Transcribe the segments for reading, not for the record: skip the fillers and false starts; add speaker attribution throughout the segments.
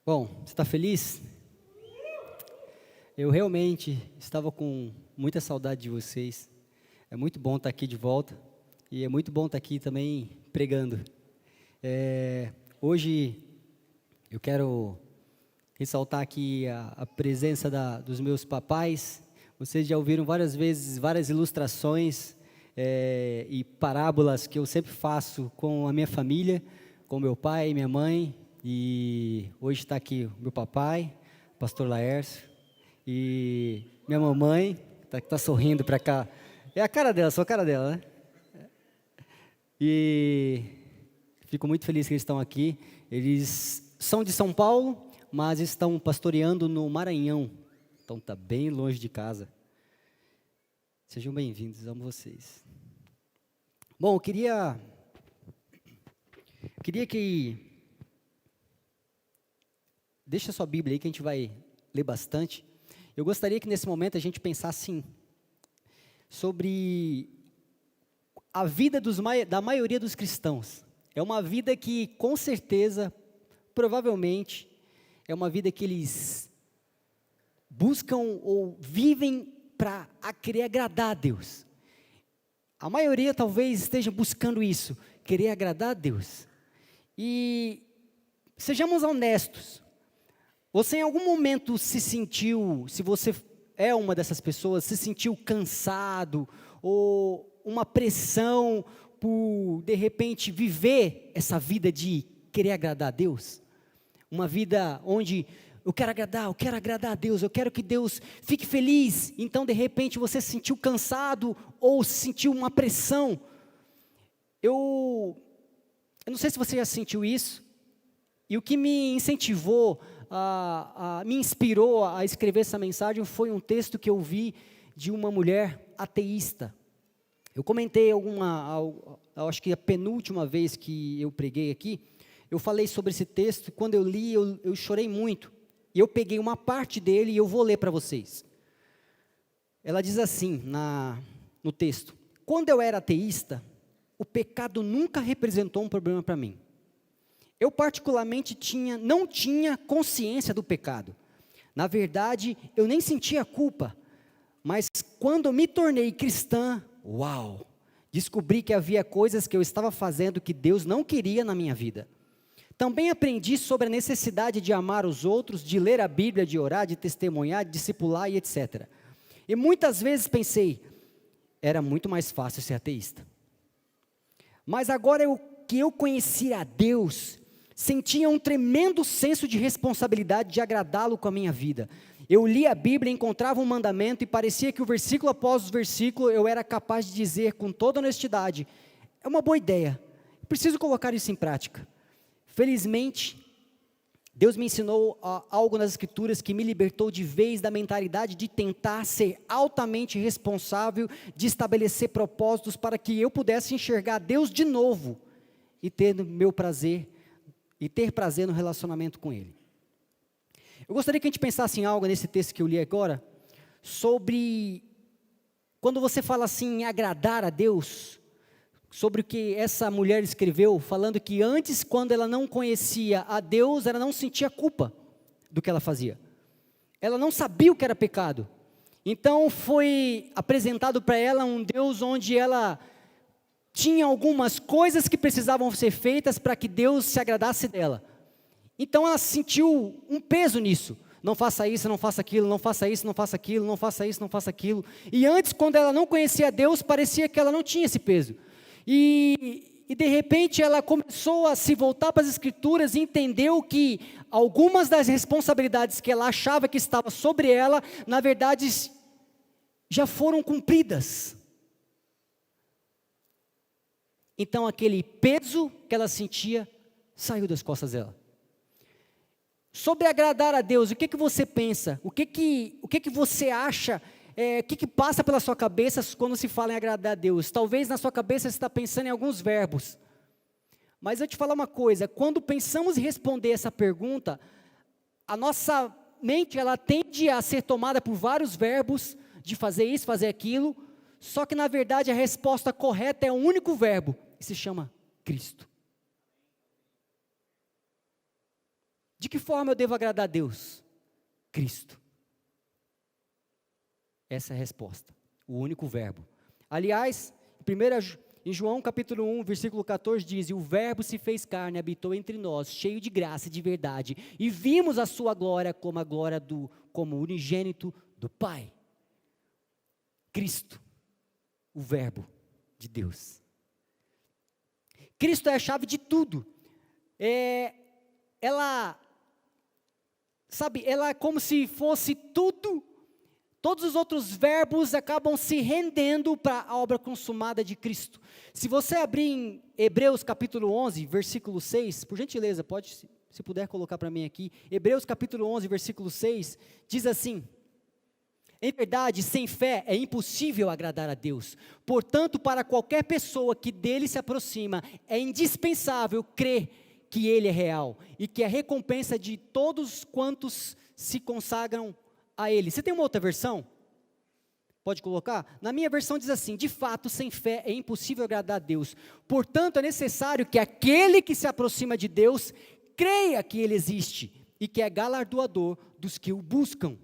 Speaker 1: Bom, você está feliz? Eu realmente estava com muita saudade de vocês. É muito bom estar aqui de volta e é muito bom estar aqui também pregando. Hoje eu quero ressaltar aqui a presença dos meus papais. Vocês já ouviram várias vezes várias ilustrações e parábolas que eu sempre faço com a minha família, com meu pai e minha mãe. E hoje está aqui o meu papai, pastor Laércio, e minha mamãe, que está sorrindo para cá. É a cara dela, só a cara dela, né? E fico muito feliz que eles estão aqui. Eles são de São Paulo, mas estão pastoreando no Maranhão. Então está bem longe de casa. Sejam bem-vindos, amo vocês. Bom, eu queria que... Deixa a sua Bíblia aí que a gente vai ler bastante. Eu gostaria que nesse momento a gente pensasse sobre a vida da maioria dos cristãos. É uma vida que, com certeza, provavelmente, é uma vida que eles buscam ou vivem para querer agradar a Deus. A maioria talvez esteja buscando isso, querer agradar a Deus. E sejamos honestos. Você em algum momento se sentiu, se você é uma dessas pessoas, se sentiu cansado ou uma pressão por, de repente, viver essa vida de querer agradar a Deus? Uma vida onde eu quero agradar a Deus, eu quero que Deus fique feliz. Então, de repente, você se sentiu cansado ou sentiu uma pressão. Eu não sei se você já sentiu isso. E o que me incentivou, me inspirou a escrever essa mensagem foi um texto que eu vi de uma mulher ateísta. Eu comentei acho que a penúltima vez que eu preguei aqui, eu falei sobre esse texto, e quando eu li, eu chorei muito. E eu peguei uma parte dele e eu vou ler para vocês. Ela diz assim, no texto: quando eu era ateísta, o pecado nunca representou um problema para mim. Eu particularmente não tinha consciência do pecado. Na verdade, eu nem sentia culpa. Mas quando eu me tornei cristã, uau! Descobri que havia coisas que eu estava fazendo que Deus não queria na minha vida. Também aprendi sobre a necessidade de amar os outros, de ler a Bíblia, de orar, de testemunhar, de discipular e etc. E muitas vezes pensei, era muito mais fácil ser ateísta. Mas agora que eu conhecia a Deus, sentia um tremendo senso de responsabilidade de agradá-lo com a minha vida. Eu lia a Bíblia, encontrava um mandamento e parecia que o versículo após o versículo eu era capaz de dizer com toda honestidade, é uma boa ideia, preciso colocar isso em prática. Felizmente, Deus me ensinou algo nas Escrituras que me libertou de vez da mentalidade de tentar ser altamente responsável, de estabelecer propósitos para que eu pudesse enxergar Deus de novo e ter prazer no relacionamento com Ele. Eu gostaria que a gente pensasse em algo nesse texto que eu li agora, sobre quando você fala assim em agradar a Deus, sobre o que essa mulher escreveu, falando que antes, quando ela não conhecia a Deus, ela não sentia culpa do que ela fazia. Ela não sabia o que era pecado. Então foi apresentado para ela um Deus onde ela tinha algumas coisas que precisavam ser feitas para que Deus se agradasse dela. Então ela sentiu um peso nisso. Não faça isso, não faça aquilo, não faça isso, não faça aquilo, não faça isso, não faça aquilo. E antes, quando ela não conhecia Deus, parecia que ela não tinha esse peso. E de repente ela começou a se voltar para as Escrituras e entendeu que algumas das responsabilidades que ela achava que estava sobre ela, na verdade, já foram cumpridas. Então aquele peso que ela sentia saiu das costas dela. Sobre agradar a Deus, o que você pensa? O que você acha? O que passa pela sua cabeça quando se fala em agradar a Deus? Talvez na sua cabeça você está pensando em alguns verbos. Mas eu te falar uma coisa, quando pensamos em responder essa pergunta, a nossa mente ela tende a ser tomada por vários verbos, de fazer isso, fazer aquilo, só que na verdade a resposta correta é um único verbo, que se chama Cristo. De que forma eu devo agradar a Deus? Cristo. Essa é a resposta, o único verbo. Aliás, em João capítulo 1, versículo 14 diz, e o verbo se fez carne, habitou entre nós, cheio de graça e de verdade, e vimos a sua glória como a glória como unigênito do Pai. Cristo, o verbo de Deus. Cristo é a chave de tudo. Ela é como se fosse tudo. Todos os outros verbos acabam se rendendo para a obra consumada de Cristo. Se você abrir em Hebreus capítulo 11, versículo 6, por gentileza, pode, se puder colocar para mim aqui, Hebreus capítulo 11, versículo 6, diz assim, em verdade, sem fé é impossível agradar a Deus, portanto, para qualquer pessoa que dele se aproxima, é indispensável crer que ele é real, e que a recompensa de todos quantos se consagram a ele. Você tem uma outra versão? Pode colocar? Na minha versão diz assim, de fato, sem fé é impossível agradar a Deus, portanto é necessário que aquele que se aproxima de Deus, creia que ele existe, e que é galardoador dos que o buscam.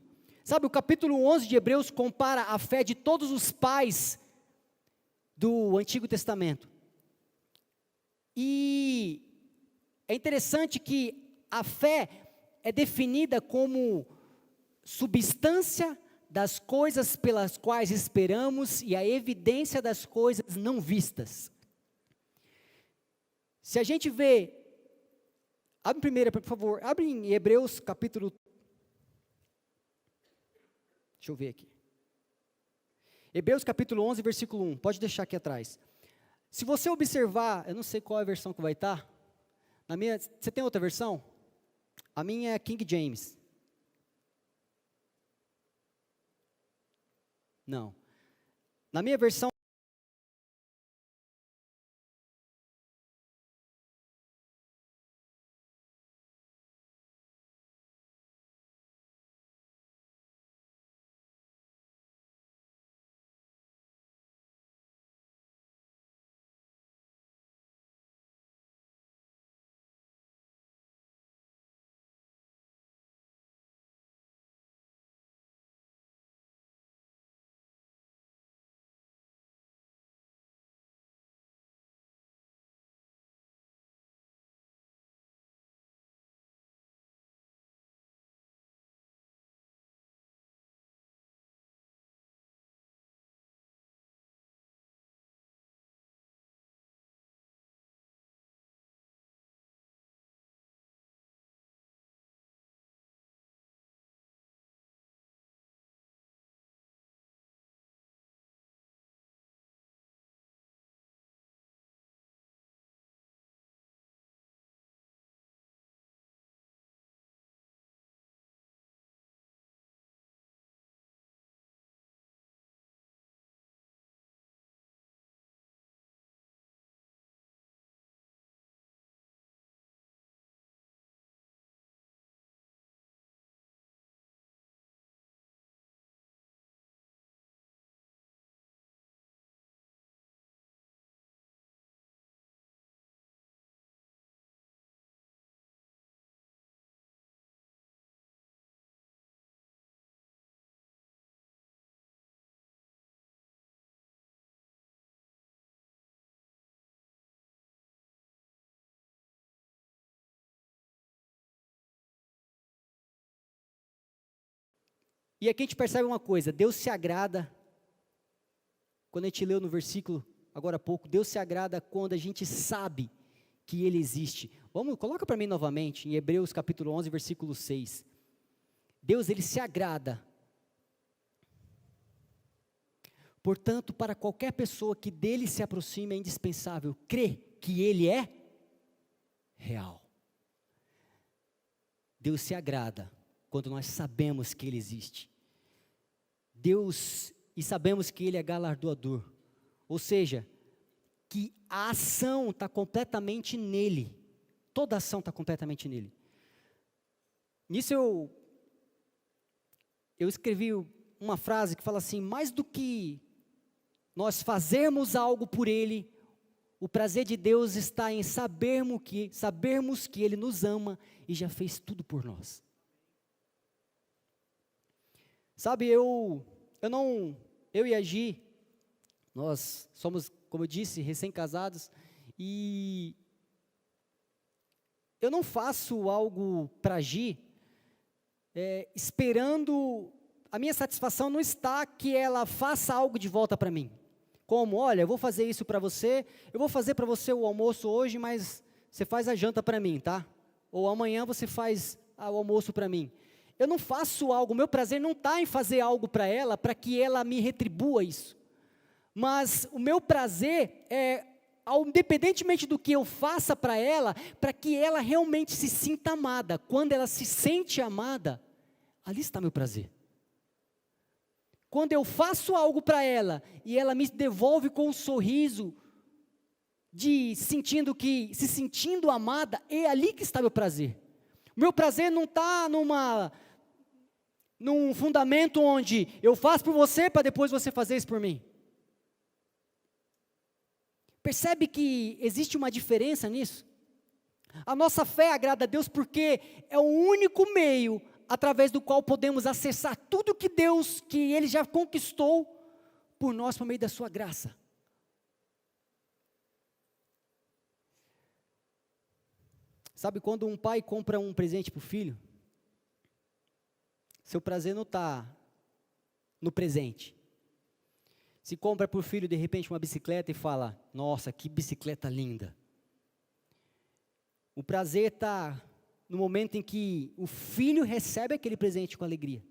Speaker 1: Sabe, o capítulo 11 de Hebreus compara a fé de todos os pais do Antigo Testamento, e é interessante que a fé é definida como substância das coisas pelas quais esperamos e a evidência das coisas não vistas. Se a gente vê, abre primeiro, por favor, abre em Hebreus capítulo, deixa eu ver aqui. Hebreus capítulo 11, versículo 1, pode deixar aqui atrás. Se você observar, eu não sei qual é a versão que vai estar, você tem outra versão? A minha é King James. Não. Na minha versão, e aqui a gente percebe uma coisa, Deus se agrada, quando a gente leu no versículo, agora há pouco, Deus se agrada quando a gente sabe que Ele existe. Coloca para mim novamente, em Hebreus capítulo 11, versículo 6. Deus, Ele se agrada. Portanto, para qualquer pessoa que dele se aproxime, é indispensável crer que Ele é real. Deus se agrada quando nós sabemos que Ele existe. E sabemos que Ele é galardoador. Ou seja, que a ação está completamente nele. Toda ação está completamente nele. Nisso eu escrevi uma frase que fala assim, mais do que nós fazermos algo por Ele, O prazer de Deus está em sabermos que Ele nos ama e já fez tudo por nós. Sabe, eu e a Gi, nós somos, como eu disse, recém-casados, e eu não faço algo para a Gi, esperando, a minha satisfação não está que ela faça algo de volta para mim. Como, olha, eu vou fazer isso para você, eu vou fazer para você o almoço hoje, mas você faz a janta para mim, tá? Ou amanhã você faz o almoço para mim. Eu não faço algo, meu prazer não está em fazer algo para ela, para que ela me retribua isso. Mas o meu prazer é, independentemente do que eu faça para ela, para que ela realmente se sinta amada. Quando ela se sente amada, ali está meu prazer. Quando eu faço algo para ela, e ela me devolve com um sorriso, se sentindo amada, é ali que está meu prazer. O meu prazer não está num fundamento onde eu faço por você, para depois você fazer isso por mim. Percebe que existe uma diferença nisso? A nossa fé agrada a Deus porque é o único meio através do qual podemos acessar tudo que Ele já conquistou por nós por meio da sua graça. Sabe quando um pai compra um presente para o filho? Seu prazer não está no presente. Se compra para o filho, de repente, uma bicicleta e fala, nossa, que bicicleta linda. O prazer está no momento em que o filho recebe aquele presente com alegria.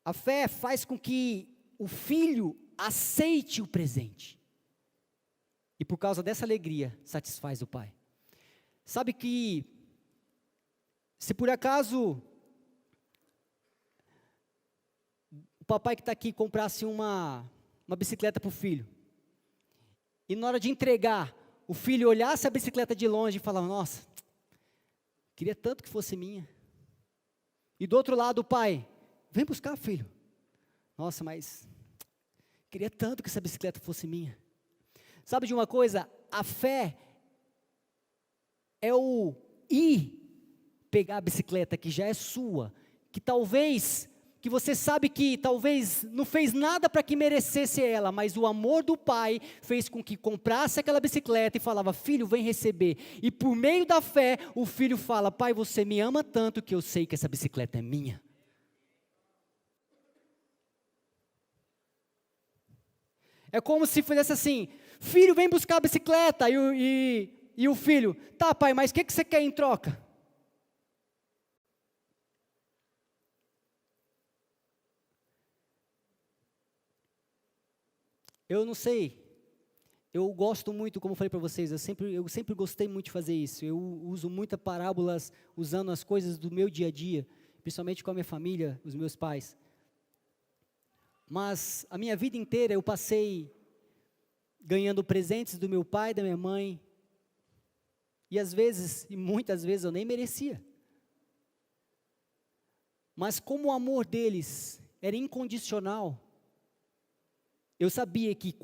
Speaker 1: A fé faz com que o filho aceite o presente. E por causa dessa alegria, satisfaz o pai. Sabe que, se por acaso o papai que está aqui comprasse uma bicicleta para o filho, e na hora de entregar, o filho olhasse a bicicleta de longe e falava, nossa, queria tanto que fosse minha. E do outro lado o pai, vem buscar, filho. Nossa, mas queria tanto que essa bicicleta fosse minha. Sabe de uma coisa? A fé é o ir pegar a bicicleta que já é sua, que você sabe que talvez não fez nada para que merecesse ela, mas o amor do pai fez com que comprasse aquela bicicleta e falava, filho, vem receber. E por meio da fé, o filho fala, pai, você me ama tanto que eu sei que essa bicicleta é minha. É como se fizesse assim, filho, vem buscar a bicicleta, e o filho, tá pai, mas o que você quer em troca? Eu não sei, eu gosto muito, como eu falei para vocês, eu sempre gostei muito de fazer isso, eu uso muitas parábolas, usando as coisas do meu dia a dia, principalmente com a minha família, os meus pais. Mas a minha vida inteira eu passei ganhando presentes do meu pai, da minha mãe, e muitas vezes eu nem merecia. Mas como o amor deles era incondicional, eu sabia que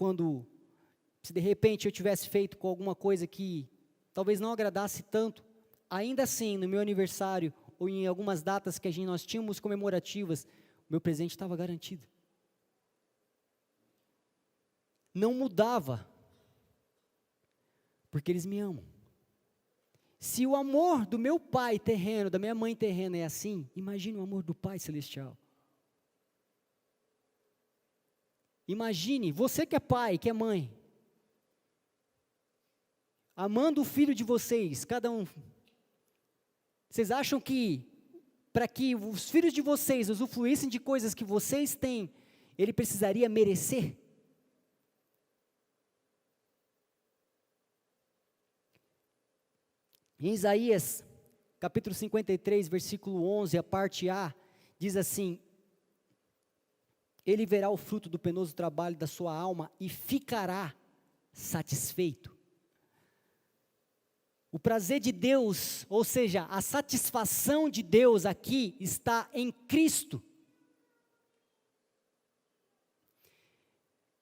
Speaker 1: se de repente eu tivesse feito com alguma coisa que talvez não agradasse tanto, ainda assim, no meu aniversário, ou em algumas datas que nós tínhamos comemorativas, meu presente estava garantido. Não mudava, porque eles me amam. Se o amor do meu pai terreno, da minha mãe terrena é assim, imagine o amor do Pai Celestial. Imagine, você que é pai, que é mãe, amando o filho de vocês, cada um. Vocês acham que, para que os filhos de vocês usufruíssem de coisas que vocês têm, ele precisaria merecer? Em Isaías, capítulo 53, versículo 11, a parte A, diz assim, ele verá o fruto do penoso trabalho da sua alma e ficará satisfeito. O prazer de Deus, ou seja, a satisfação de Deus aqui está em Cristo.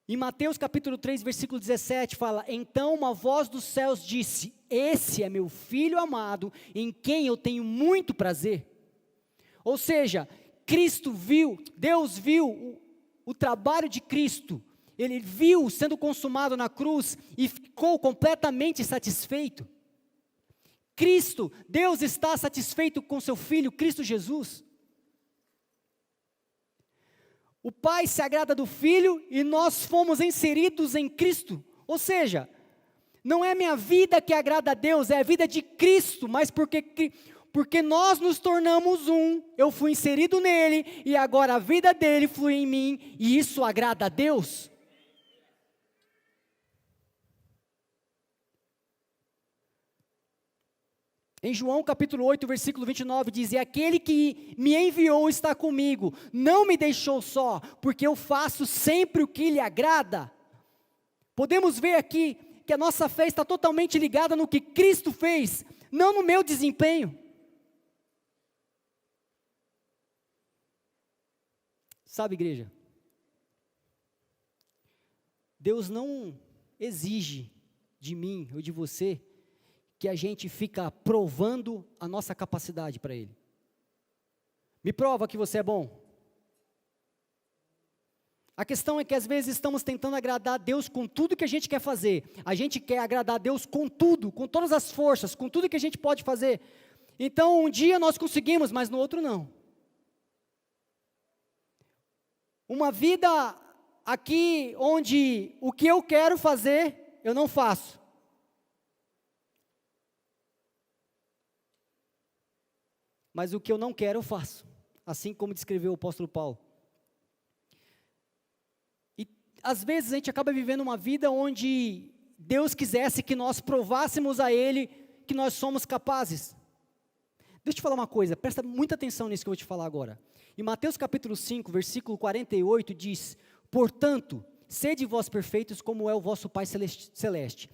Speaker 1: Em Mateus capítulo 3, versículo 17, fala: então uma voz dos céus disse: esse é meu filho amado, em quem eu tenho muito prazer. Ou seja, Deus viu o trabalho de Cristo, Ele viu sendo consumado na cruz e ficou completamente satisfeito. Deus está satisfeito com seu Filho, Cristo Jesus. O Pai se agrada do Filho e nós fomos inseridos em Cristo. Ou seja, não é minha vida que agrada a Deus, é a vida de Cristo, mas porque nós nos tornamos um, eu fui inserido nele, e agora a vida dele flui em mim, e isso agrada a Deus. Em João capítulo 8, versículo 29, diz: e aquele que me enviou está comigo, não me deixou só, porque eu faço sempre o que lhe agrada. Podemos ver aqui que a nossa fé está totalmente ligada no que Cristo fez, não no meu desempenho. Sabe, igreja, Deus não exige de mim ou de você que a gente fica provando a nossa capacidade para Ele. Me prova que você é bom. A questão é que às vezes estamos tentando agradar a Deus com tudo que a gente quer fazer. A gente quer agradar a Deus com tudo, com todas as forças, com tudo que a gente pode fazer. Então um dia nós conseguimos, mas no outro não. Uma vida aqui onde o que eu quero fazer, eu não faço. Mas o que eu não quero, eu faço. Assim como descreveu o apóstolo Paulo. E às vezes a gente acaba vivendo uma vida onde Deus quisesse que nós provássemos a Ele que nós somos capazes. Deixa eu te falar uma coisa, presta muita atenção nisso que eu vou te falar agora. Em Mateus capítulo 5, versículo 48 diz: portanto, sede vós perfeitos como é o vosso Pai celeste.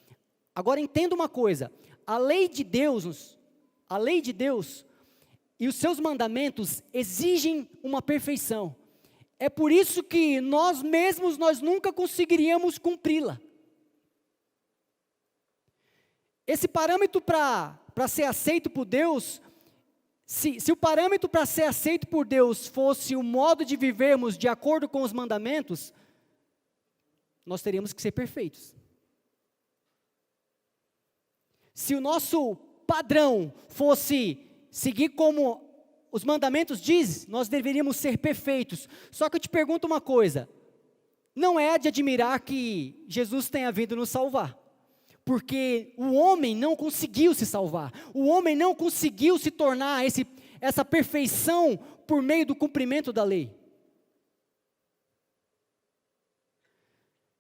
Speaker 1: Agora entenda uma coisa, a lei de Deus e os seus mandamentos exigem uma perfeição. É por isso que nós mesmos, nós nunca conseguiríamos cumpri-la. Esse parâmetro para ser aceito por Deus, se o parâmetro para ser aceito por Deus fosse o modo de vivermos de acordo com os mandamentos, nós teríamos que ser perfeitos. Se o nosso padrão fosse seguir como os mandamentos dizem, nós deveríamos ser perfeitos. Só que eu te pergunto uma coisa, não é de admirar que Jesus tenha vindo nos salvar, porque o homem não conseguiu se salvar, o homem não conseguiu se tornar essa perfeição por meio do cumprimento da lei.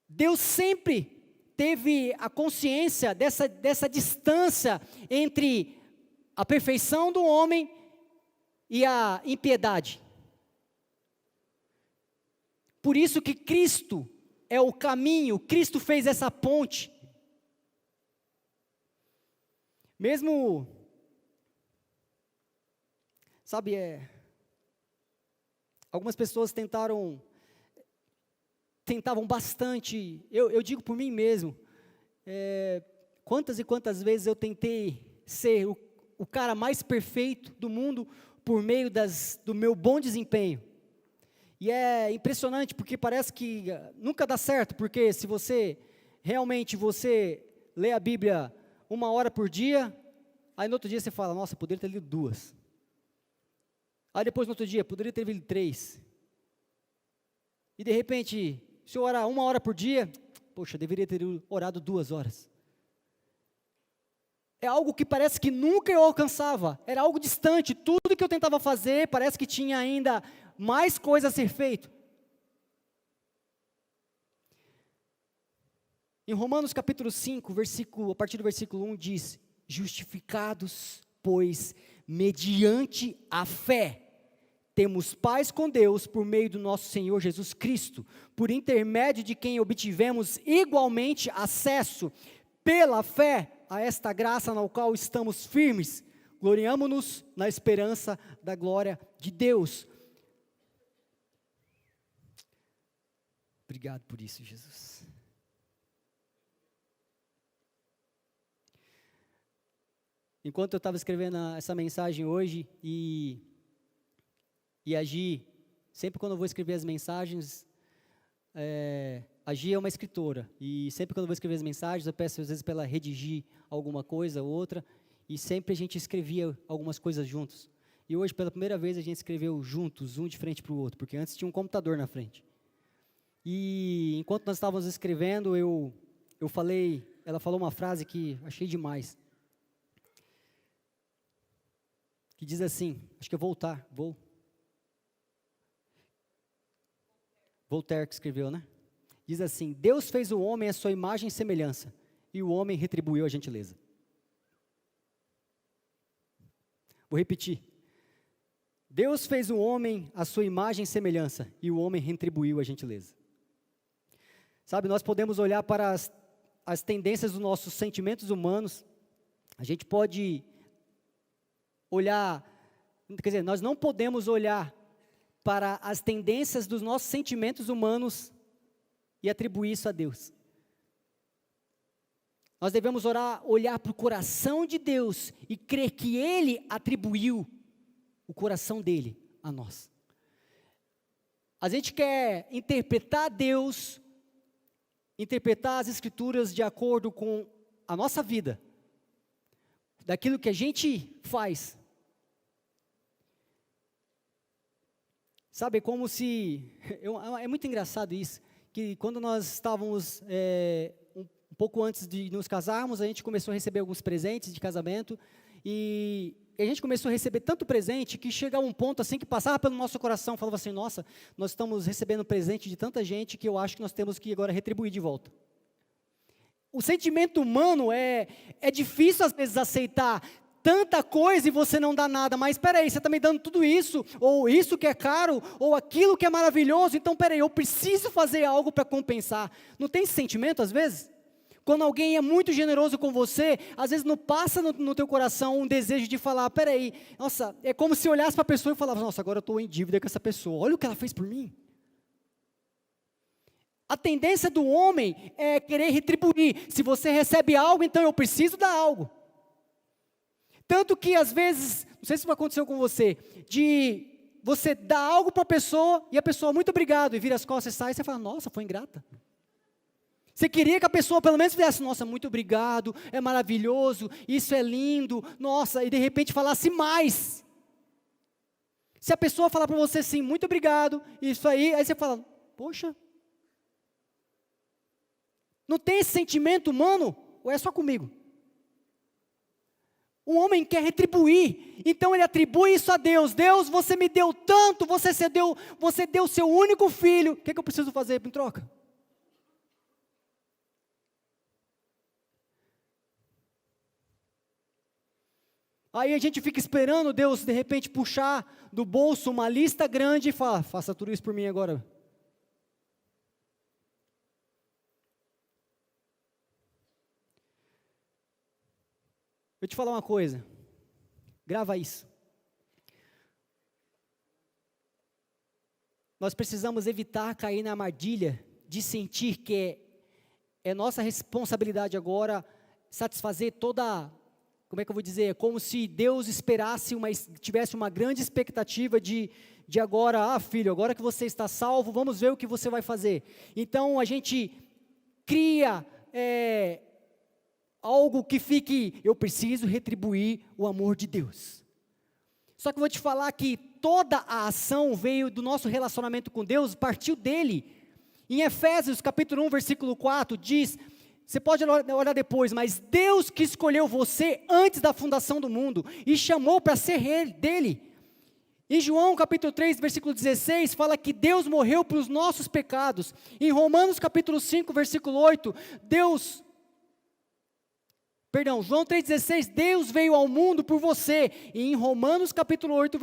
Speaker 1: Deus sempre teve a consciência dessa distância entre a perfeição do homem e a impiedade. Por isso que Cristo é o caminho, Cristo fez essa ponte. Mesmo, sabe, algumas pessoas tentavam bastante, eu digo por mim mesmo, quantas e quantas vezes eu tentei ser o cara mais perfeito do mundo por meio do meu bom desempenho. E é impressionante porque parece que nunca dá certo, porque se você lê a Bíblia 1 hora por dia, aí no outro dia você fala, nossa, poderia ter lido 2. Aí depois no outro dia, poderia ter lido 3. E de repente, se eu orar 1 hora por dia, poxa, deveria ter orado 2 horas. É algo que parece que nunca eu alcançava, era algo distante, tudo que eu tentava fazer, parece que tinha ainda mais coisa a ser feito. Em Romanos capítulo 5, a partir do versículo 1 diz, justificados, pois, mediante a fé, temos paz com Deus por meio do nosso Senhor Jesus Cristo, por intermédio de quem obtivemos igualmente acesso, pela fé, a esta graça na qual estamos firmes, gloriamo-nos na esperança da glória de Deus. Obrigado por isso, Jesus. Enquanto eu estava escrevendo essa mensagem hoje e Gi, sempre quando eu vou escrever as mensagens, a Gi é uma escritora, e sempre quando eu vou escrever as mensagens, eu peço às vezes para ela redigir alguma coisa ou outra, e sempre a gente escrevia algumas coisas juntos. E hoje, pela primeira vez, a gente escreveu juntos, um de frente para o outro, porque antes tinha um computador na frente. E enquanto nós estávamos escrevendo, ela falou uma frase que achei demais. Que diz assim, acho que é Voltaire que escreveu, né? Diz assim: Deus fez o homem à sua imagem e semelhança, e o homem retribuiu a gentileza. Vou repetir. Deus fez o homem à sua imagem e semelhança, e o homem retribuiu a gentileza. Sabe, nós podemos olhar para as tendências dos nossos sentimentos humanos, a gente pode olhar, quer dizer, nós não podemos olhar para as tendências dos nossos sentimentos humanos e atribuir isso a Deus. Nós devemos olhar para o coração de Deus e crer que Ele atribuiu o coração dele a nós. A gente quer interpretar Deus, interpretar as Escrituras de acordo com a nossa vida, daquilo que a gente faz. Sabe, como se... é muito engraçado isso, que quando nós estávamos, um pouco antes de nos casarmos, a gente começou a receber alguns presentes de casamento, e a gente começou a receber tanto presente, que chegava um ponto assim, que passava pelo nosso coração, falava assim, nossa, nós estamos recebendo presente de tanta gente, que eu acho que nós temos que agora retribuir de volta. O sentimento humano é difícil às vezes aceitar tanta coisa e você não dá nada, mas espera aí, você está me dando tudo isso, ou isso que é caro, ou aquilo que é maravilhoso, então espera aí, eu preciso fazer algo para compensar. Não tem esse sentimento às vezes? Quando alguém é muito generoso com você, às vezes não passa no teu coração um desejo de falar, espera aí, nossa, é como se olhasse para a pessoa e falasse, nossa, agora eu estou em dívida com essa pessoa, olha o que ela fez por mim. A tendência do homem é querer retribuir. Se você recebe algo, então eu preciso dar algo. Tanto que às vezes, não sei se isso aconteceu com você, de você dar algo para a pessoa, e a pessoa, muito obrigado, e vira as costas e sai, e você fala, nossa, foi ingrata. Você queria que a pessoa pelo menos fizesse, nossa, muito obrigado, é maravilhoso, isso é lindo, nossa, e de repente falasse mais. Se a pessoa falar para você assim, muito obrigado, isso aí você fala, poxa, não tem esse sentimento humano, ou é só comigo? O homem quer retribuir, então ele atribui isso a Deus. Deus, você me deu tanto, você deu seu único filho, o que eu preciso fazer em troca? Aí a gente fica esperando Deus, de repente, puxar do bolso uma lista grande e falar, faça tudo isso por mim agora. Vou te falar uma coisa, grava isso. Nós precisamos evitar cair na armadilha de sentir que é nossa responsabilidade agora satisfazer toda... Como é que eu vou dizer? É como se Deus tivesse uma grande expectativa de agora, filho, agora que você está salvo, vamos ver o que você vai fazer. Então, a gente cria algo que fique, eu preciso retribuir o amor de Deus. Só que eu vou te falar que toda a ação veio do nosso relacionamento com Deus, partiu dele. Em Efésios capítulo 1, versículo 4, diz... Você pode olhar depois, mas Deus que escolheu você antes da fundação do mundo e chamou para ser rei dele. Em João capítulo 3, versículo 16, fala que Deus morreu pelos nossos pecados. Em Romanos capítulo 5, versículo 8, João 3,16, Deus veio ao mundo por você. E em Romanos capítulo 8,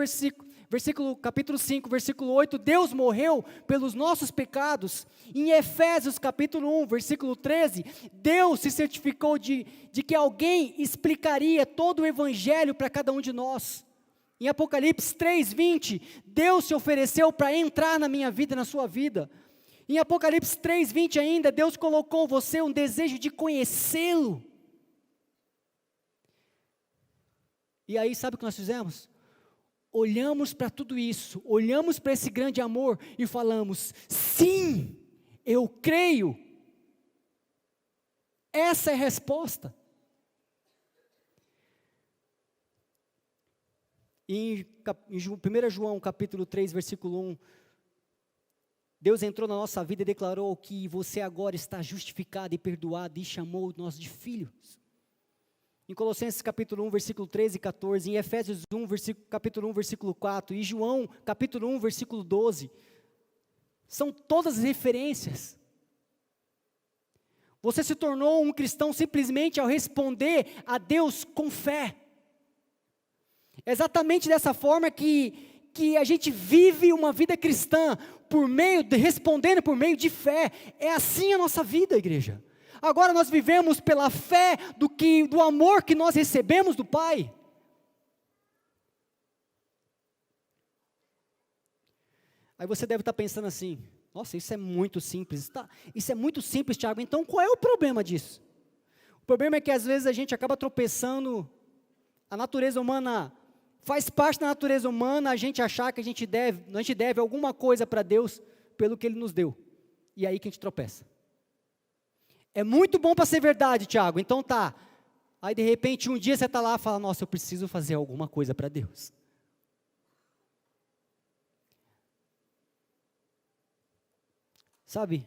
Speaker 1: capítulo 5, versículo 8, Deus morreu pelos nossos pecados. Em Efésios capítulo 1, versículo 13, Deus se certificou de que alguém explicaria todo o evangelho para cada um de nós. Em Apocalipse 3:20, Deus se ofereceu para entrar na minha vida e na sua vida. Em Apocalipse 3:20 ainda, Deus colocou você um desejo de conhecê-lo. E aí, sabe o que nós fizemos? Olhamos para tudo isso, olhamos para esse grande amor e falamos: sim, eu creio. Essa é a resposta. Em 1 João capítulo 3, versículo 1, Deus entrou na nossa vida e declarou que você agora está justificado e perdoado e chamou nós de filhos. Em Colossenses capítulo 1, versículo 13 e 14, em Efésios 1, capítulo 1, versículo 4, e João capítulo 1, versículo 12, são todas referências. Você se tornou um cristão simplesmente ao responder a Deus com fé. É exatamente dessa forma que a gente vive uma vida cristã, respondendo por meio de fé. É assim a nossa vida, igreja. Agora nós vivemos pela fé do amor que nós recebemos do Pai. Aí você deve estar pensando assim: nossa, isso é muito simples. Isso é muito simples, Tiago, então qual é o problema disso? O problema é que às vezes a gente acaba tropeçando, a natureza humana faz parte da natureza humana a gente achar que a gente deve alguma coisa para Deus pelo que Ele nos deu. E aí que a gente tropeça. É muito bom para ser verdade, Tiago, então tá. Aí de repente um dia você está lá e fala: nossa, eu preciso fazer alguma coisa para Deus. Sabe,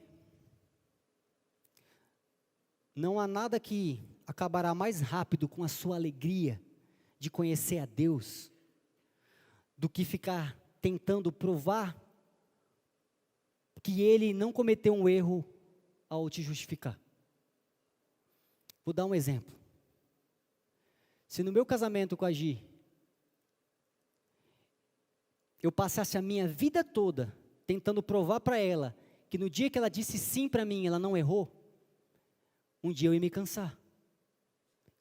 Speaker 1: não há nada que acabará mais rápido com a sua alegria de conhecer a Deus, do que ficar tentando provar que Ele não cometeu um erro ao te justificar. Vou dar um exemplo. Se no meu casamento com a Gi, eu passasse a minha vida toda tentando provar para ela que no dia que ela disse sim para mim, ela não errou, um dia eu ia me cansar.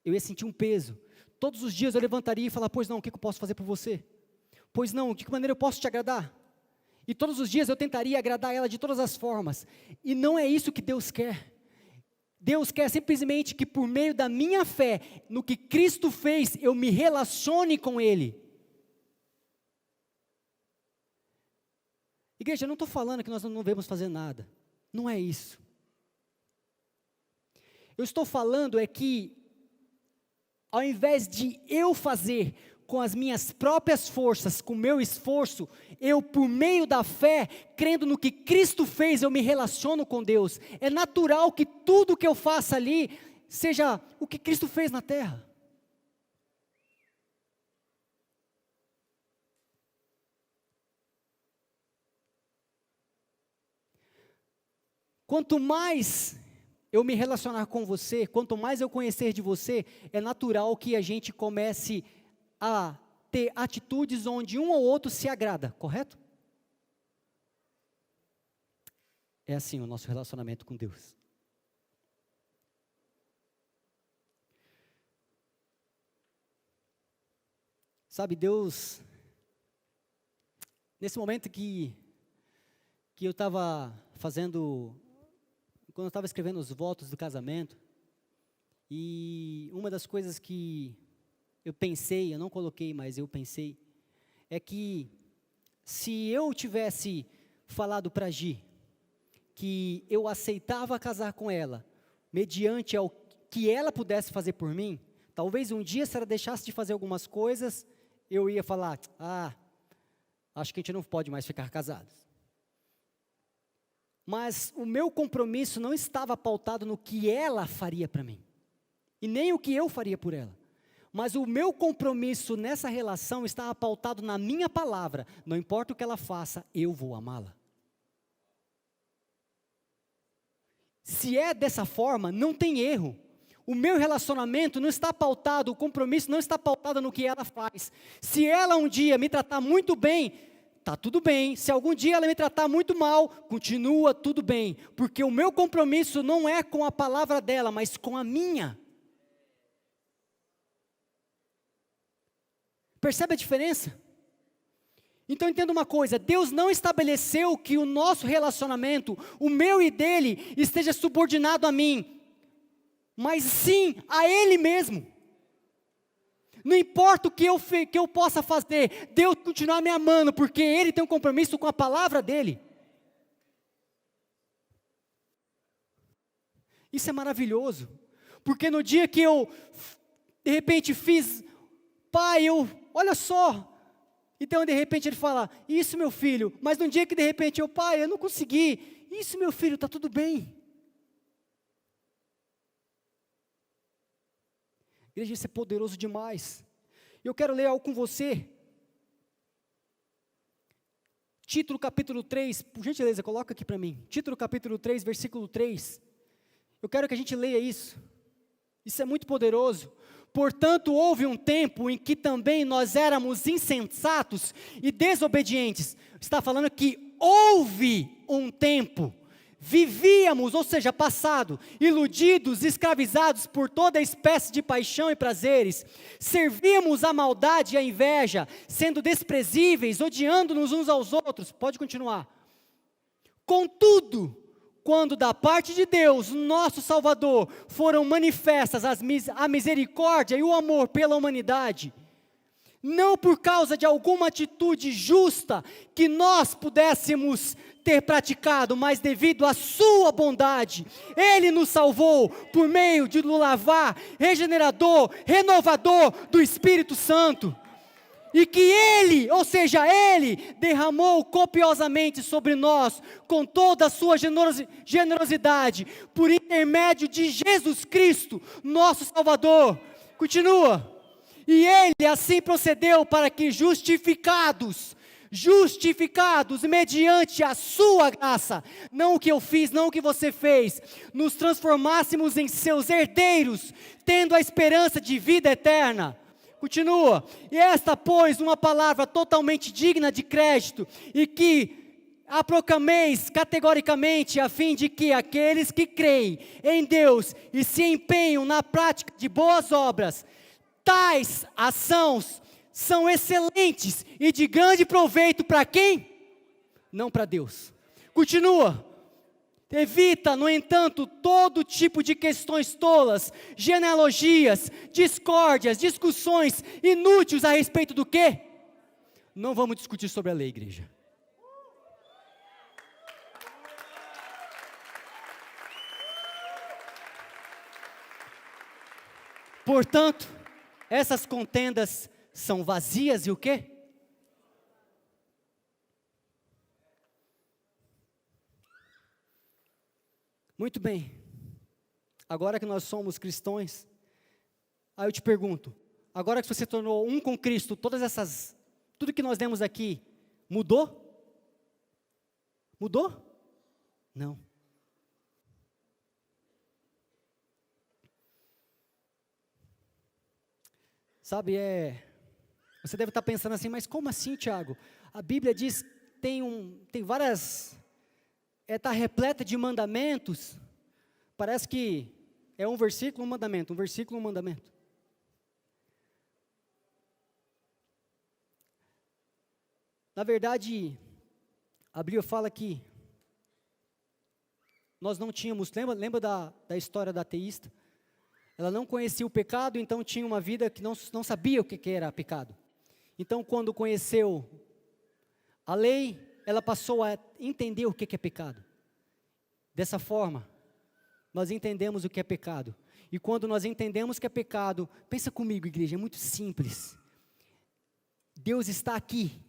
Speaker 1: Eu ia sentir um peso. Todos os dias eu levantaria e falar: pois não, o que eu posso fazer por você? Pois não, de que maneira eu posso te agradar? E todos os dias eu tentaria agradar ela de todas as formas. E não é isso que Deus quer. Deus quer simplesmente que por meio da minha fé, no que Cristo fez, eu me relacione com Ele. Igreja, eu não estou falando que nós não devemos fazer nada. Não é isso. Eu estou falando é que, ao invés de eu fazer com as minhas próprias forças, com o meu esforço, eu, por meio da fé, crendo no que Cristo fez, eu me relaciono com Deus. É natural que tudo que eu faça ali seja o que Cristo fez na terra. Quanto mais eu me relacionar com você, quanto mais eu conhecer de você, é natural que a gente comece a ter atitudes onde um ou outro se agrada, correto? É assim o nosso relacionamento com Deus. Sabe, Deus, nesse momento que eu estava quando eu estava escrevendo os votos do casamento, e uma das coisas que eu pensei, eu não coloquei, mas eu pensei, é que se eu tivesse falado para Gi que eu aceitava casar com ela, mediante ao que ela pudesse fazer por mim, talvez um dia, se ela deixasse de fazer algumas coisas, eu ia falar: acho que a gente não pode mais ficar casados. Mas o meu compromisso não estava pautado no que ela faria para mim, e nem o que eu faria por ela. Mas o meu compromisso nessa relação estava pautado na minha palavra. Não importa o que ela faça, eu vou amá-la. Se é dessa forma, não tem erro. O meu relacionamento não está pautado, o compromisso não está pautado no que ela faz. Se ela um dia me tratar muito bem, está tudo bem. Se algum dia ela me tratar muito mal, continua tudo bem. Porque o meu compromisso não é com a palavra dela, mas com a minha. Percebe a diferença? Então entenda uma coisa, Deus não estabeleceu que o nosso relacionamento, o meu e dele, esteja subordinado a mim, mas sim a Ele mesmo. Não importa o que eu possa fazer, Deus continuar me amando, porque Ele tem um compromisso com a palavra dEle. Isso é maravilhoso, porque no dia que eu, de repente, fiz, pai, olha só, então de repente ele fala, isso meu filho, mas no dia que de repente pai, eu não consegui, isso meu filho, está tudo bem. Igreja, isso é poderoso demais. Eu quero ler algo com você. Título capítulo 3, por gentileza, coloca aqui para mim. Título capítulo 3, versículo 3. Eu quero que a gente leia isso. Isso é muito poderoso. Portanto, houve um tempo em que também nós éramos insensatos e desobedientes. Está falando que houve um tempo. Vivíamos, ou seja, passado, iludidos, escravizados por toda espécie de paixão e prazeres, servíamos à maldade e à inveja, sendo desprezíveis, odiando-nos uns aos outros. Pode continuar. Contudo, quando da parte de Deus, nosso Salvador, foram manifestas a misericórdia e o amor pela humanidade, não por causa de alguma atitude justa que nós pudéssemos ter praticado, mas devido à sua bondade, Ele nos salvou por meio de um lavar regenerador, renovador do Espírito Santo, e que Ele, ou seja, Ele derramou copiosamente sobre nós, com toda a sua generosidade, por intermédio de Jesus Cristo, nosso Salvador. Continua. E Ele assim procedeu para que justificados mediante a sua graça, não o que eu fiz, não o que você fez, nos transformássemos em seus herdeiros, tendo a esperança de vida eterna. Continua. E esta, pois, uma palavra totalmente digna de crédito, e que a proclameis categoricamente, a fim de que aqueles que creem em Deus e se empenham na prática de boas obras, tais ações são excelentes e de grande proveito para quem? Não para Deus. Continua. Evita, no entanto, todo tipo de questões tolas, genealogias, discórdias, discussões inúteis a respeito do quê? Não vamos discutir sobre a lei, igreja. Portanto, essas contendas são vazias e o quê? Muito bem. Agora que nós somos cristãos, aí eu te pergunto, agora que você se tornou um com Cristo, tudo que nós demos aqui, mudou? Mudou? Não. Sabe, você deve estar pensando assim, mas como assim, Tiago? A Bíblia diz, tem várias, está repleta de mandamentos, parece que é um versículo, um mandamento, um versículo, um mandamento. Na verdade, a Bíblia fala que nós não tínhamos, lembra da história da ateísta? Ela não conhecia o pecado, então tinha uma vida que não sabia o que era pecado. Então, quando conheceu a lei, ela passou a entender o que é pecado. Dessa forma, nós entendemos o que é pecado. E quando nós entendemos que é pecado, pensa comigo, igreja, é muito simples. Deus está aqui.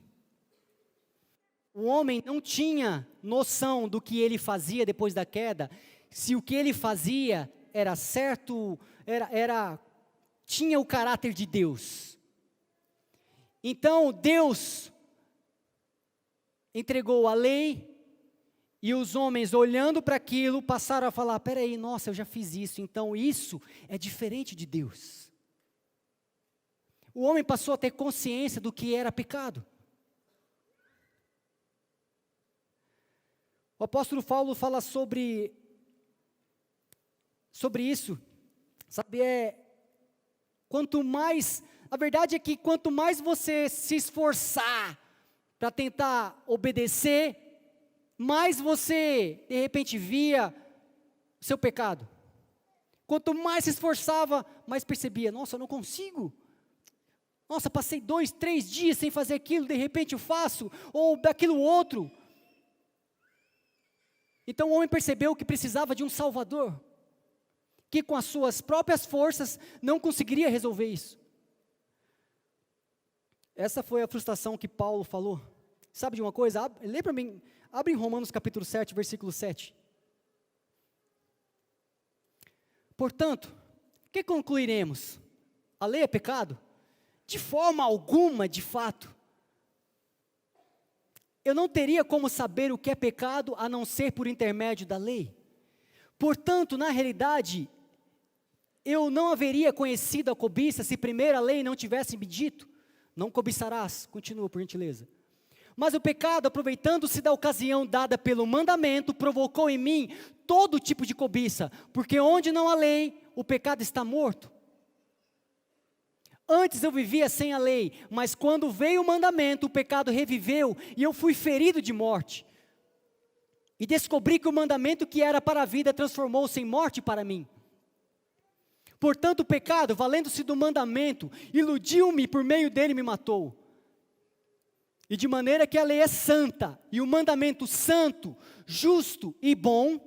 Speaker 1: O homem não tinha noção do que ele fazia depois da queda, se o que ele fazia era certo, tinha o caráter de Deus. Então, Deus entregou a lei, e os homens, olhando para aquilo, passaram a falar, peraí, nossa, eu já fiz isso, então isso é diferente de Deus. O homem passou a ter consciência do que era pecado. O apóstolo Paulo fala sobre isso, sabe, a verdade é que quanto mais você se esforçar para tentar obedecer, mais você, de repente, via o seu pecado. Quanto mais se esforçava, mais percebia, nossa, eu não consigo. Nossa, passei 2, 3 dias sem fazer aquilo, de repente eu faço, ou daquilo outro. Então o homem percebeu que precisava de um Salvador, que com as suas próprias forças não conseguiria resolver isso. Essa foi a frustração que Paulo falou. Sabe de uma coisa? Lê para mim, abre em Romanos capítulo 7, versículo 7. Portanto, o que concluiremos? A lei é pecado? De forma alguma, de fato. Eu não teria como saber o que é pecado a não ser por intermédio da lei. Portanto, na realidade, eu não haveria conhecido a cobiça se primeiro a lei não tivesse me dito, não cobiçarás. Continua, por gentileza. Mas o pecado, aproveitando-se da ocasião dada pelo mandamento, provocou em mim todo tipo de cobiça, porque onde não há lei, o pecado está morto. Antes eu vivia sem a lei, mas quando veio o mandamento, o pecado reviveu e eu fui ferido de morte. E descobri que o mandamento que era para a vida transformou-se em morte para mim. Portanto, o pecado, valendo-se do mandamento, iludiu-me e por meio dele me matou. E de maneira que a lei é santa, e o mandamento santo, justo e bom,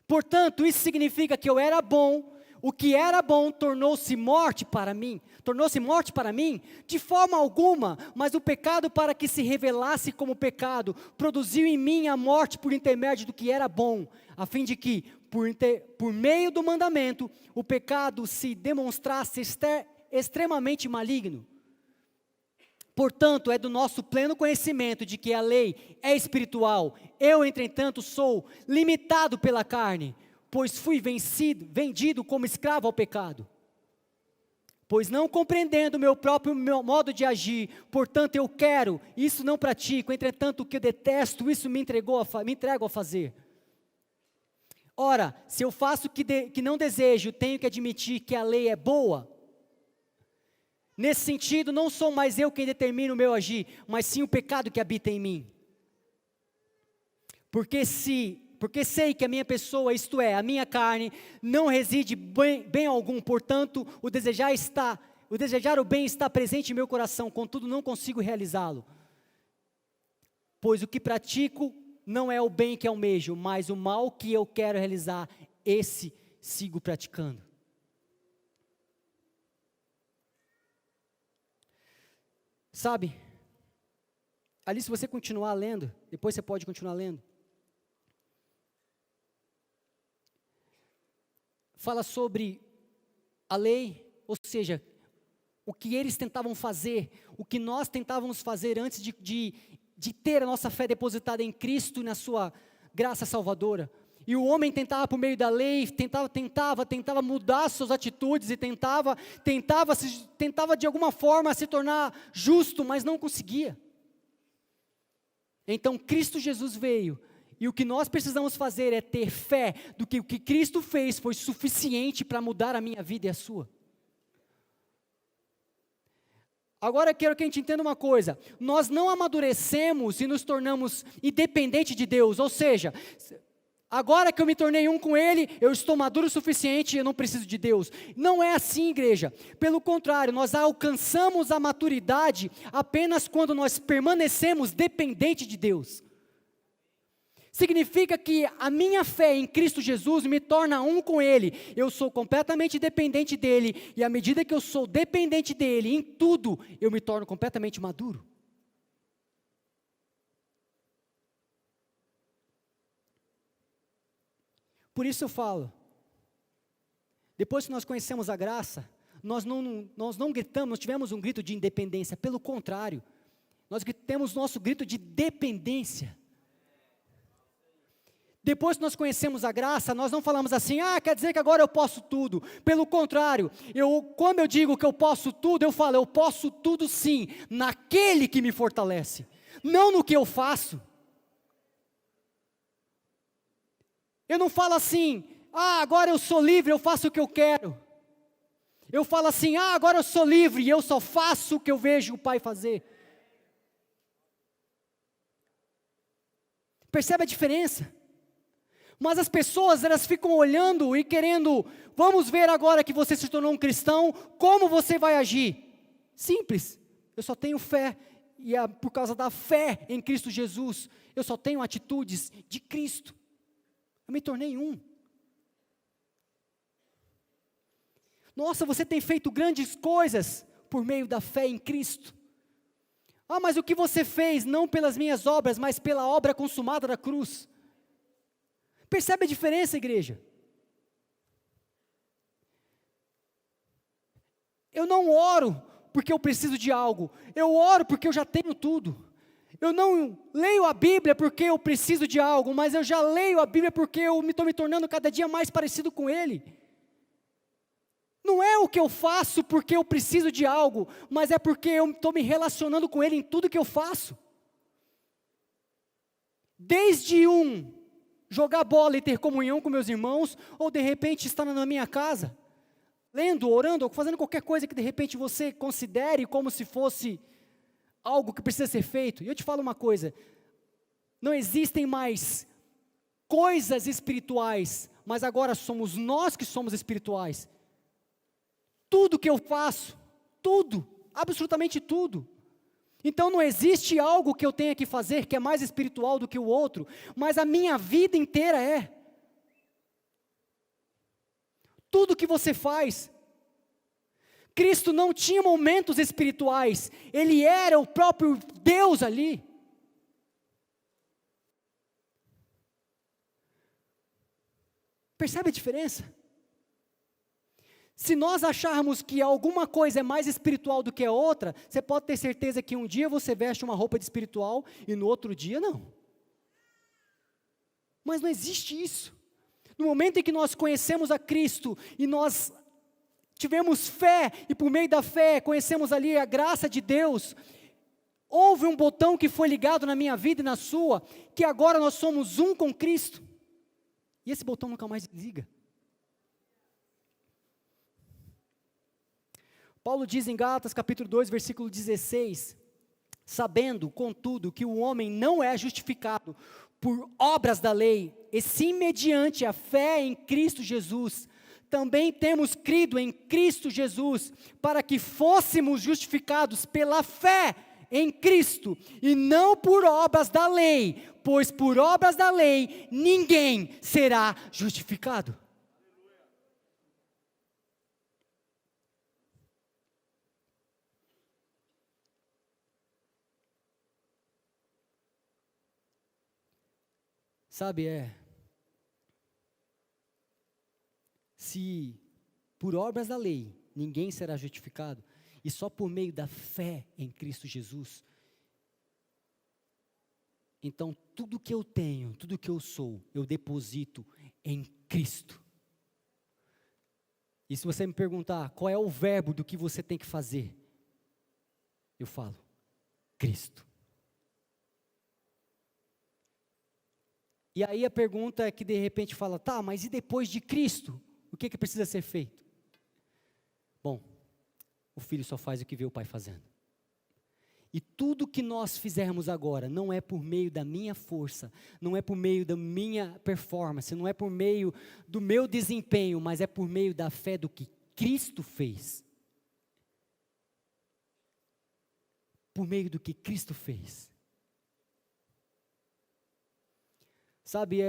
Speaker 1: portanto, isso significa que eu era bom, o que era bom tornou-se morte para mim. Tornou-se morte para mim? De forma alguma, mas o pecado, para que se revelasse como pecado, produziu em mim a morte por intermédio do que era bom, a fim de que, por meio do mandamento, o pecado se demonstrasse extremamente maligno. Portanto, é do nosso pleno conhecimento de que a lei é espiritual. Eu, entretanto, sou limitado pela carne, pois fui vendido como escravo ao pecado. Pois não compreendendo o meu próprio modo de agir, portanto eu quero, isso não pratico, entretanto o que eu detesto, isso me entrego a fazer. Ora, se eu faço o que não desejo, tenho que admitir que a lei é boa. Nesse sentido, não sou mais eu quem determina o meu agir, mas sim o pecado que habita em mim. Porque sei que a minha pessoa, isto é, a minha carne, não reside bem algum, portanto, o desejar o bem está presente em meu coração, contudo não consigo realizá-lo. Pois o que pratico não é o bem que almejo, mas o mal que eu quero realizar, esse sigo praticando. Sabe, ali se você continuar lendo, depois você pode continuar lendo, fala sobre a lei, ou seja, o que eles tentavam fazer, o que nós tentávamos fazer antes de ter a nossa fé depositada em Cristo e na sua graça salvadora. E o homem tentava por meio da lei, tentava mudar suas atitudes e tentava de alguma forma se tornar justo, mas não conseguia. Então Cristo Jesus veio, e o que nós precisamos fazer é ter fé do que o que Cristo fez foi suficiente para mudar a minha vida e a sua. Agora eu quero que a gente entenda uma coisa, nós não amadurecemos e nos tornamos independentes de Deus, ou seja, agora que eu me tornei um com Ele, eu estou maduro o suficiente e eu não preciso de Deus. Não é assim, igreja. Pelo contrário, nós alcançamos a maturidade apenas quando nós permanecemos dependentes de Deus. Significa que a minha fé em Cristo Jesus me torna um com Ele. Eu sou completamente dependente dEle. E à medida que eu sou dependente dEle em tudo, eu me torno completamente maduro. Por isso eu falo, depois que nós conhecemos a graça, nós não gritamos, nós tivemos um grito de independência, pelo contrário, nós temos nosso grito de dependência. Depois que nós conhecemos a graça, nós não falamos assim, quer dizer que agora eu posso tudo. Pelo contrário, quando eu digo que eu posso tudo, eu falo, eu posso tudo sim, naquele que me fortalece, não no que eu faço. Eu não falo assim, agora eu sou livre, eu faço o que eu quero. Eu falo assim, agora eu sou livre e eu só faço o que eu vejo o Pai fazer. Percebe a diferença? Mas as pessoas, elas ficam olhando e querendo, vamos ver agora que você se tornou um cristão, como você vai agir? Simples, eu só tenho fé, e por causa da fé em Cristo Jesus, eu só tenho atitudes de Cristo. Eu me tornei um. Nossa, você tem feito grandes coisas por meio da fé em Cristo. Ah, mas o que você fez, não pelas minhas obras, mas pela obra consumada da cruz. Percebe a diferença, igreja? Eu não oro porque eu preciso de algo, eu oro porque eu já tenho tudo. Eu não leio a Bíblia porque eu preciso de algo, mas eu já leio a Bíblia porque eu estou me tornando cada dia mais parecido com Ele. Não é o que eu faço porque eu preciso de algo, mas é porque eu estou me relacionando com Ele em tudo que eu faço. Desde jogar bola e ter comunhão com meus irmãos, ou de repente estar na minha casa, lendo, orando, ou fazendo qualquer coisa que de repente você considere como se fosse algo que precisa ser feito. E eu te falo uma coisa, não existem mais coisas espirituais, mas agora somos nós que somos espirituais. Tudo que eu faço, tudo, absolutamente tudo. Então não existe algo que eu tenha que fazer que é mais espiritual do que o outro, mas a minha vida inteira é. Tudo que você faz. Cristo não tinha momentos espirituais, Ele era o próprio Deus ali. Percebe a diferença? Se nós acharmos que alguma coisa é mais espiritual do que a outra, você pode ter certeza que um dia você veste uma roupa de espiritual e no outro dia não. Mas não existe isso. No momento em que nós conhecemos a Cristo e nós tivemos fé e por meio da fé conhecemos ali a graça de Deus, houve um botão que foi ligado na minha vida e na sua, que agora nós somos um com Cristo. E esse botão nunca mais desliga. Paulo diz em Gálatas capítulo 2, versículo 16, sabendo, contudo, que o homem não é justificado por obras da lei, e sim mediante a fé em Cristo Jesus, também temos crido em Cristo Jesus, para que fôssemos justificados pela fé em Cristo, e não por obras da lei, pois por obras da lei ninguém será justificado. Sabe, se por obras da lei ninguém será justificado, e só por meio da fé em Cristo Jesus, então tudo que eu tenho, tudo que eu sou, eu deposito em Cristo. E se você me perguntar qual é o verbo do que você tem que fazer, eu falo, Cristo. E aí a pergunta é que de repente fala, tá, mas e depois de Cristo? O que precisa ser feito? Bom, o filho só faz o que vê o pai fazendo. E tudo que nós fizermos agora, não é por meio da minha força, não é por meio da minha performance, não é por meio do meu desempenho, mas é por meio da fé do que Cristo fez. Por meio do que Cristo fez. Sabe,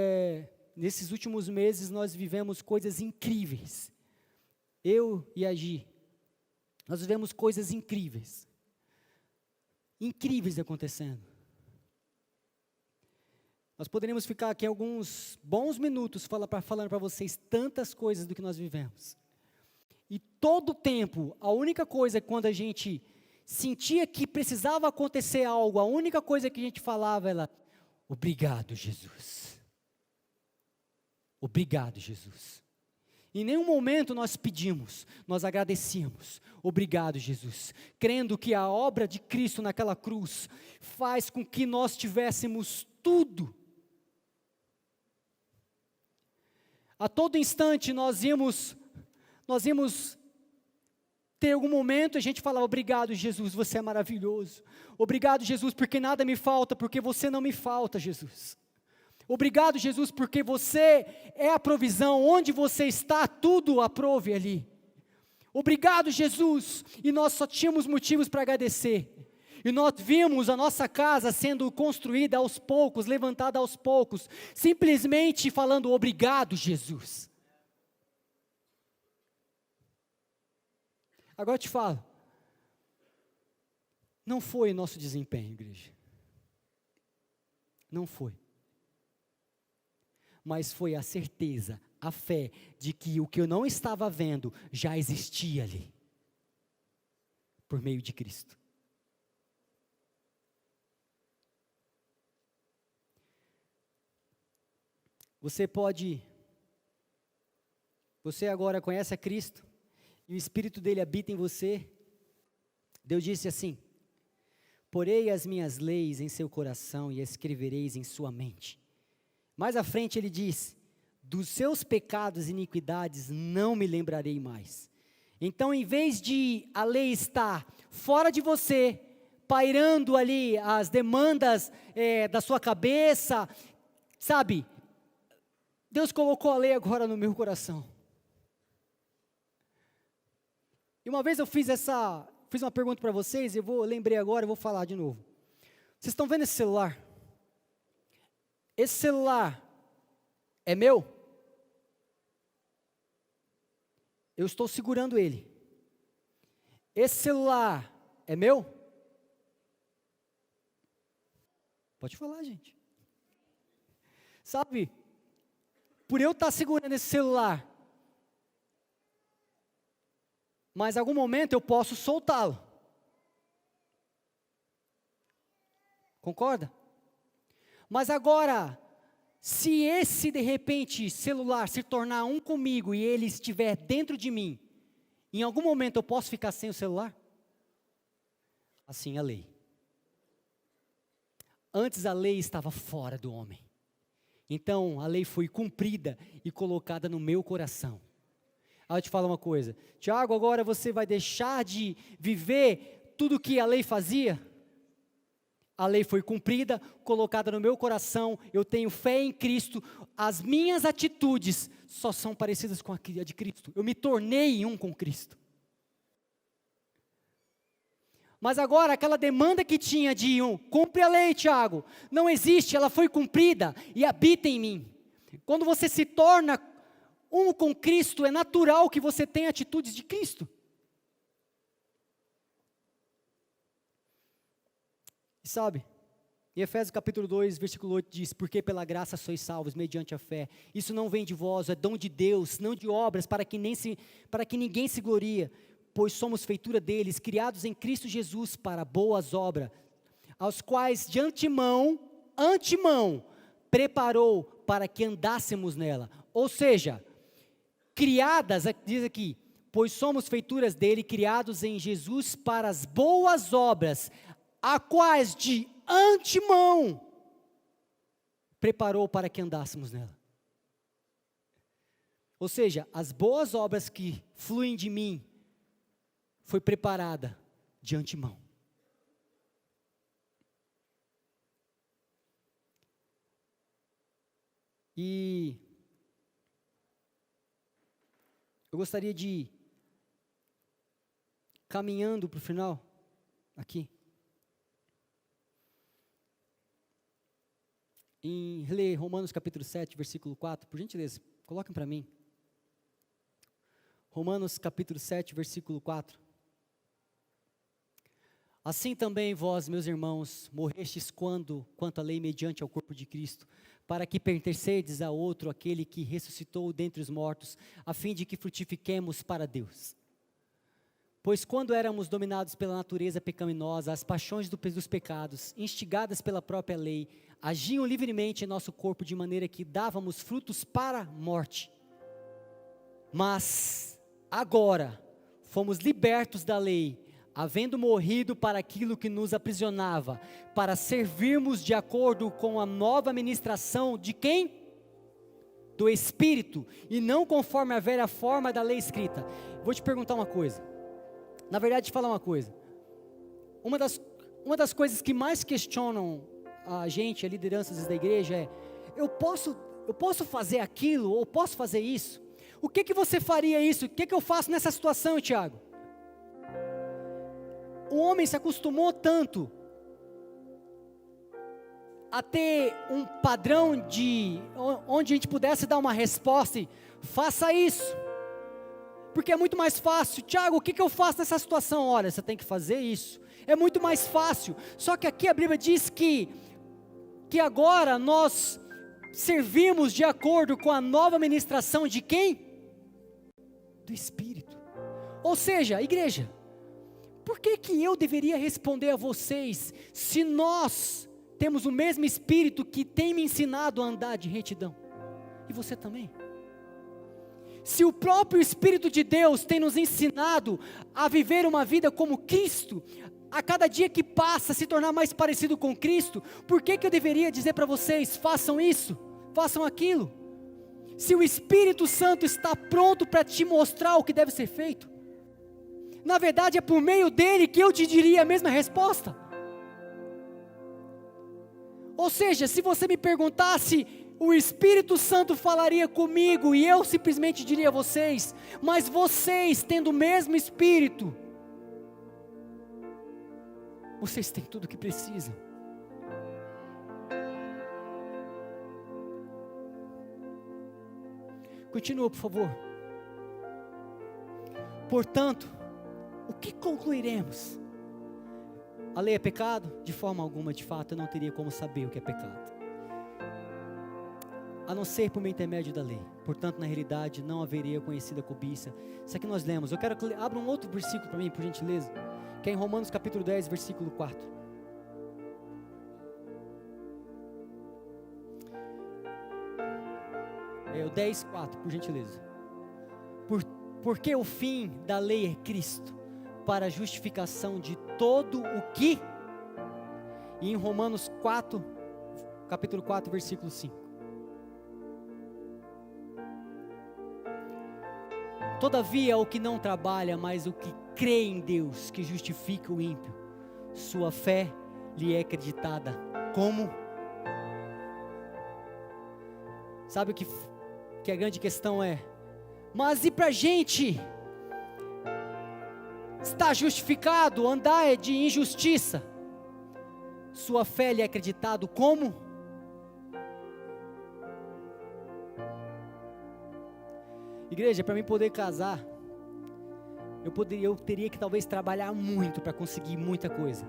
Speaker 1: nesses últimos meses nós vivemos coisas incríveis. Eu e a Gi, nós vivemos coisas incríveis. Incríveis acontecendo. Nós poderíamos ficar aqui alguns bons minutos falando para vocês tantas coisas do que nós vivemos. E todo o tempo, a única coisa quando a gente sentia que precisava acontecer algo, a única coisa que a gente falava era, obrigado, Jesus. Obrigado, Jesus. Em nenhum momento nós pedimos, nós agradecíamos. Obrigado, Jesus. Crendo que a obra de Cristo naquela cruz faz com que nós tivéssemos tudo. A todo instante nós íamos ter algum momento, a gente fala, obrigado, Jesus, você é maravilhoso. Obrigado, Jesus, porque nada me falta, porque você não me falta, Jesus. Obrigado, Jesus, porque você é a provisão, onde você está, tudo aprove ali. Obrigado, Jesus, e nós só tínhamos motivos para agradecer. E nós vimos a nossa casa sendo construída aos poucos, levantada aos poucos, simplesmente falando obrigado, Jesus. Agora eu te falo, não foi nosso desempenho, igreja. Não foi. Mas foi a certeza, a fé de que o que eu não estava vendo já existia ali, por meio de Cristo. Você agora conhece a Cristo, e o Espírito dele habita em você. Deus disse assim: porei as minhas leis em seu coração e escrevereis em sua mente. Mais à frente ele diz: dos seus pecados e iniquidades não me lembrarei mais. Então, em vez de a lei estar fora de você, pairando ali as demandas da sua cabeça, sabe, Deus colocou a lei agora no meu coração. E uma vez eu fiz uma pergunta para vocês, lembrei agora, eu vou falar de novo. Vocês estão vendo esse celular? Esse celular é meu? Eu estou segurando ele. Esse celular é meu? Pode falar, gente. Sabe, por eu estar segurando esse celular, mas em algum momento eu posso soltá-lo. Concorda? Mas agora, se esse de repente celular se tornar um comigo e ele estiver dentro de mim, em algum momento eu posso ficar sem o celular? Assim é a lei. Antes a lei estava fora do homem. Então a lei foi cumprida e colocada no meu coração. Aí eu te falo uma coisa: Tiago, agora você vai deixar de viver tudo que a lei fazia? A lei foi cumprida, colocada no meu coração, eu tenho fé em Cristo, as minhas atitudes só são parecidas com a de Cristo, eu me tornei um com Cristo. Mas agora, aquela demanda que tinha de cumpre a lei, Tiago, não existe, ela foi cumprida e habita em mim. Quando você se torna um com Cristo, é natural que você tenha atitudes de Cristo. E sabe, em Efésios capítulo 2, versículo 8 diz: porque pela graça sois salvos, mediante a fé. Isso não vem de vós, é dom de Deus, não de obras, para que ninguém se glorie, pois somos feitura deles, criados em Cristo Jesus para boas obras, aos quais de antemão, preparou para que andássemos nela. Ou seja, criadas, diz aqui, pois somos feituras dele, criados em Jesus para as boas obras, a quais de antemão preparou para que andássemos nela. Ou seja, as boas obras que fluem de mim, foi preparada de antemão. E eu gostaria de ir caminhando para o final, aqui. Em ler Romanos capítulo 7, versículo 4, por gentileza, coloquem para mim. Romanos capítulo 7, versículo 4. Assim também vós, meus irmãos, morrestes quanto à lei mediante ao corpo de Cristo, para que pertencedes a outro, aquele que ressuscitou dentre os mortos, a fim de que frutifiquemos para Deus. Pois quando éramos dominados pela natureza pecaminosa, as paixões dos pecados, instigadas pela própria lei, agiam livremente em nosso corpo de maneira que dávamos frutos para a morte. Mas agora fomos libertos da lei, havendo morrido para aquilo que nos aprisionava, para servirmos de acordo com a nova ministração de quem? Do Espírito, e não conforme a velha forma da lei escrita. Vou te perguntar uma coisa, na verdade te falar uma coisa, uma das coisas que mais questionam a gente, a lideranças da igreja eu posso fazer aquilo, ou posso fazer isso? O que você faria isso? O que eu faço nessa situação, Tiago? O homem se acostumou tanto a ter um padrão onde a gente pudesse dar uma resposta e faça isso, porque é muito mais fácil. Tiago, o que eu faço nessa situação? Olha, você tem que fazer isso, é muito mais fácil. Só que aqui a Bíblia diz que agora nós servimos de acordo com a nova ministração de quem? Do Espírito. Ou seja, igreja, por que eu deveria responder a vocês, se nós temos o mesmo Espírito que tem me ensinado a andar de retidão? E você também? Se o próprio Espírito de Deus tem nos ensinado a viver uma vida como Cristo, a cada dia que passa se tornar mais parecido com Cristo, por que eu deveria dizer para vocês, façam isso, façam aquilo? Se o Espírito Santo está pronto para te mostrar o que deve ser feito, na verdade é por meio dele que eu te diria a mesma resposta. Ou seja, se você me perguntasse, o Espírito Santo falaria comigo e eu simplesmente diria a vocês, mas vocês tendo o mesmo Espírito, vocês têm tudo o que precisam. Continua, por favor. Portanto, o que concluiremos? A lei é pecado? De forma alguma, de fato, eu não teria como saber o que é pecado, a não ser por meio intermédio da lei. Portanto, na realidade, não haveria conhecida cobiça. Isso aqui nós lemos. Eu quero que abra um outro versículo para mim, por gentileza, que é em Romanos capítulo 10, versículo 4. É o 10, 4, por gentileza. Porque o fim da lei é Cristo, para a justificação de todo o que? E em Romanos 4, capítulo 4, versículo 5. Todavia, o que não trabalha, mas o que crê em Deus, que justifica o ímpio, sua fé lhe é acreditada como? Sabe o que a grande questão é? Mas e para a gente estar justificado, andar de injustiça, sua fé lhe é acreditado como? Igreja, para mim poder casar, eu teria que talvez trabalhar muito para conseguir muita coisa.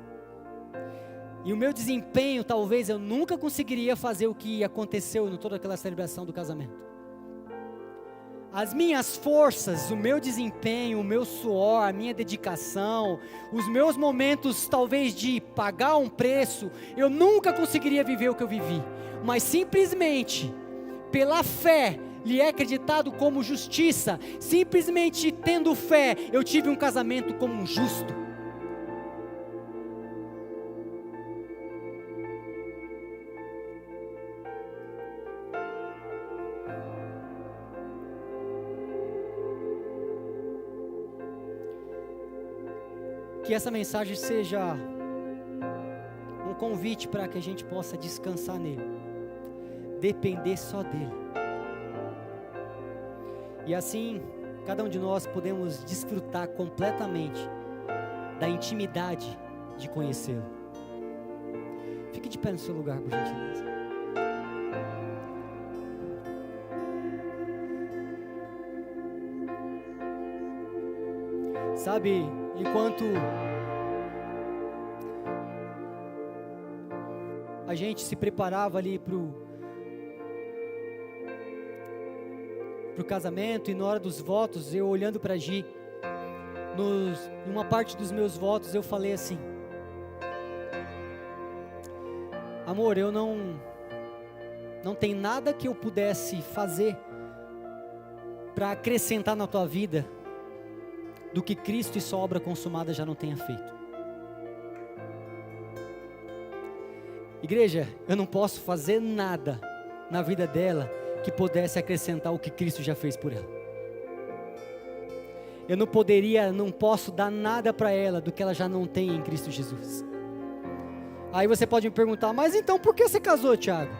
Speaker 1: E o meu desempenho, talvez eu nunca conseguiria fazer o que aconteceu em toda aquela celebração do casamento. As minhas forças, o meu desempenho, o meu suor, a minha dedicação, os meus momentos talvez de pagar um preço, eu nunca conseguiria viver o que eu vivi. Mas simplesmente, pela fé, lhe é acreditado como justiça. Simplesmente tendo fé, eu tive um casamento como um justo. Que essa mensagem seja um convite para que a gente possa descansar nele, depender só dele. E assim, cada um de nós podemos desfrutar completamente da intimidade de conhecê-lo. Fique de pé no seu lugar, por gentileza. Sabe, enquanto a gente se preparava ali para o casamento, e na hora dos votos, eu olhando para Gi, numa parte dos meus votos eu falei assim: amor, eu não tem nada que eu pudesse fazer para acrescentar na tua vida do que Cristo e sua obra consumada já não tenha feito. Igreja, eu não posso fazer nada na vida dela que pudesse acrescentar o que Cristo já fez por ela. Eu não posso dar nada para ela do que ela já não tem em Cristo Jesus. Aí você pode me perguntar, mas então por que você casou, Tiago?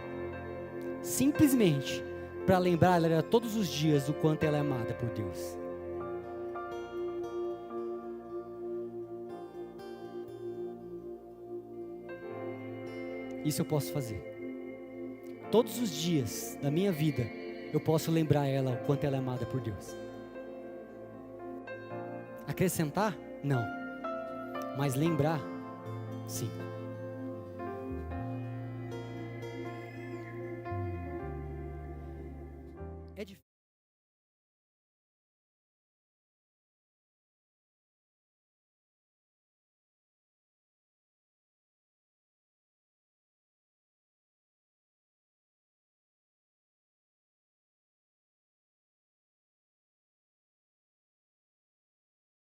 Speaker 1: simplesmente para lembrar ela todos os dias o quanto ela é amada por Deus. Isso eu posso fazer. Todos os dias da minha vida, eu posso lembrar ela o quanto ela é amada por Deus. Acrescentar? Não. Mas lembrar? Sim. É difícil.